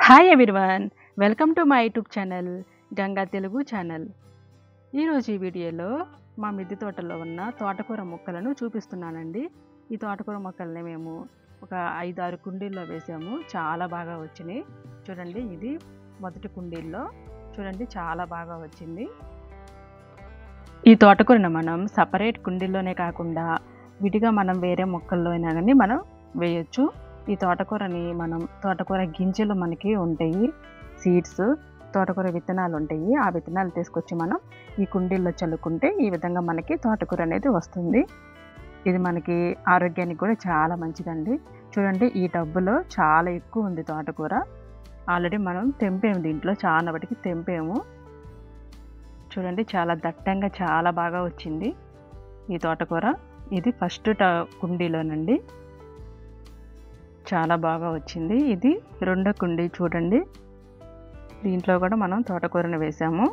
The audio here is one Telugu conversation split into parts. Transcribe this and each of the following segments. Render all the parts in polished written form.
Hi everyone, welcome to my YouTube channel Ganga Telugu channel. ఈరోజు ఈ వీడియోలో మా మిద్దె తోటలో ఉన్న తోటకూర మొక్కలను చూపిస్తున్నానండి. ఈ తోటకూర మొక్కల్ని మేము ఒక 5-6 కుండీల్లో వేసాము. చాలా బాగా వచ్చినాయి. చూడండి, ఇది మొదటి కుండీల్లో చూడండి, చాలా బాగా వచ్చింది. ఈ తోటకూరను మనం సపరేట్ కుండీల్లోనే కాకుండా విడిగా మనం వేరే మొక్కల్లో అయినా కానీ మనం వేయచ్చు. ఈ తోటకూరని మనం తోటకూర గింజలు మనకి ఉంటాయి, సీడ్స్, తోటకూర విత్తనాలు ఉంటాయి. ఆ విత్తనాలు తీసుకొచ్చి మనం ఈ కుండీల్లో చల్లుకుంటే ఈ విధంగా మనకి తోటకూర అనేది వస్తుంది. ఇది మనకి ఆరోగ్యానికి కూడా చాలా మంచిదండి. చూడండి, ఈ టబ్బులో చాలా ఎక్కువ ఉంది తోటకూర. ఆల్రెడీ మనం తెంపాము, దీంట్లో చాలా వాటికి తెంపాము. చూడండి, చాలా దట్టంగా చాలా బాగా వచ్చింది ఈ తోటకూర. ఇది ఫస్ట్ కుండీలోనండి, చాలా బాగా వచ్చింది. ఇది రెండో కుండీ చూడండి, దీంట్లో కూడా మనం తోటకూరను వేసాము.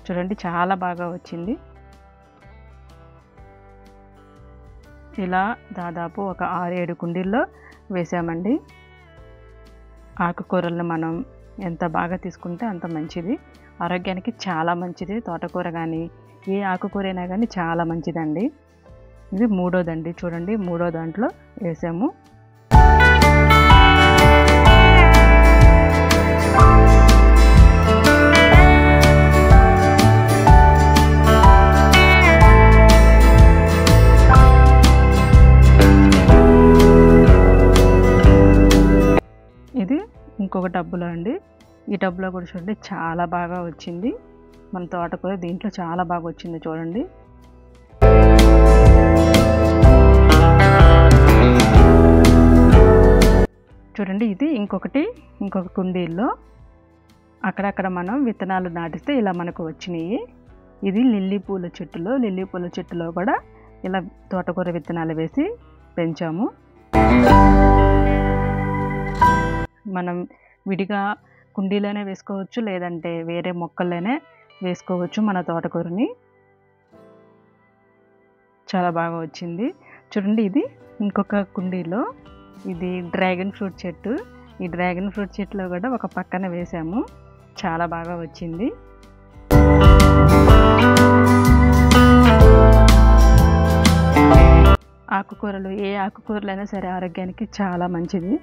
చూడండి, చాలా బాగా వచ్చింది. ఇలా దాదాపు ఒక 6-7 కుండీల్లో వేసామండి. ఆకుకూరలను మనం ఎంత బాగా తీసుకుంటే అంత మంచిది, ఆరోగ్యానికి చాలా మంచిది. తోటకూర కానీ ఏ ఆకుకూర అయినా కానీ చాలా మంచిదండి. ఇది మూడోదండి, చూడండి, మూడో దాంట్లో వేసాము. ఇది ఇంకొక టబ్బులో అండి. ఈ టబ్లో కూడా చూడండి, చాలా బాగా వచ్చింది మన తోటకూర. దీంట్లో చాలా బాగా వచ్చింది చూడండి. చూడండి, ఇది ఇంకొక కుండీల్లో అక్కడక్కడ మనం విత్తనాలు నాటిస్తే ఇలా మనకు వచ్చినాయి. ఇది లిల్లీ పూల చెట్టులో కూడా ఇలా తోటకూర విత్తనాలు వేసి పెంచాము. మనం విడిగా కుండీలోనే వేసుకోవచ్చు, లేదంటే వేరే మొక్కల్లోనే వేసుకోవచ్చు మన తోటకూరని. చాలా బాగా వచ్చింది. చూడండి, ఇది ఇంకొక కుండీలో, ఇది డ్రాగన్ ఫ్రూట్ చెట్టు. ఈ డ్రాగన్ ఫ్రూట్ చెట్టులో కూడా ఒక పక్కన వేసాము. చాలా బాగా వచ్చింది. ఆకుకూరలు, ఏ ఆకుకూరలైనా సరే ఆరోగ్యానికి చాలా మంచిది.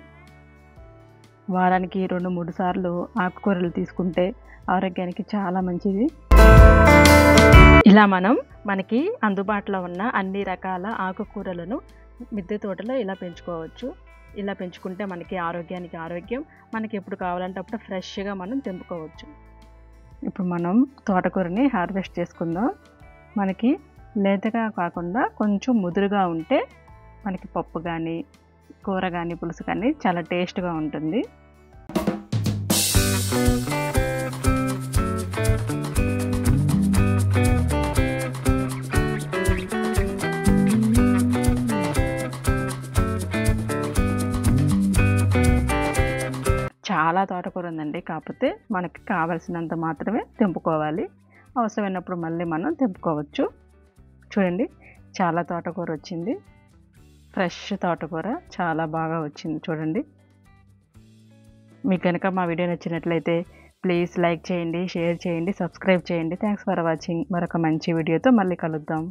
వారానికి 2-3 సార్లు ఆకుకూరలు తీసుకుంటే ఆరోగ్యానికి చాలా మంచిది. ఇలా మనకి అందుబాటులో ఉన్న అన్ని రకాల ఆకుకూరలను మిద్దె తోటలో ఇలా పెంచుకోవచ్చు. ఇలా పెంచుకుంటే మనకి ఆరోగ్యానికి ఆరోగ్యం, మనకి ఎప్పుడు కావాలంటే అప్పుడు ఫ్రెష్గా మనం తెంపుకోవచ్చు. ఇప్పుడు మనం తోటకూరని హార్వెస్ట్ చేసుకుందాం. మనకి లేతగా కాకుండా కొంచెం ముదురుగా ఉంటే మనకి పప్పు కానీ కూర కానీ పులుసు కానీ చాలా టేస్ట్గా ఉంటుంది. చాలా తోటకూర ఉందండి, కాకపోతే మనకి కావలసినంత మాత్రమే తెంపుకోవాలి. అవసరమైనప్పుడు మళ్ళీ మనం తెంపుకోవచ్చు. చూడండి, చాలా తోటకూర వచ్చింది. ఫ్రెష్ తోటకూర చాలా బాగా వచ్చింది. చూడండి, మీకు కనుక మా వీడియో నచ్చినట్లయితే ప్లీజ్ లైక్ చేయండి, షేర్ చేయండి, సబ్స్క్రైబ్ చేయండి. Thanks for watching. మరొక మంచి వీడియోతో మళ్ళీ కలుద్దాం.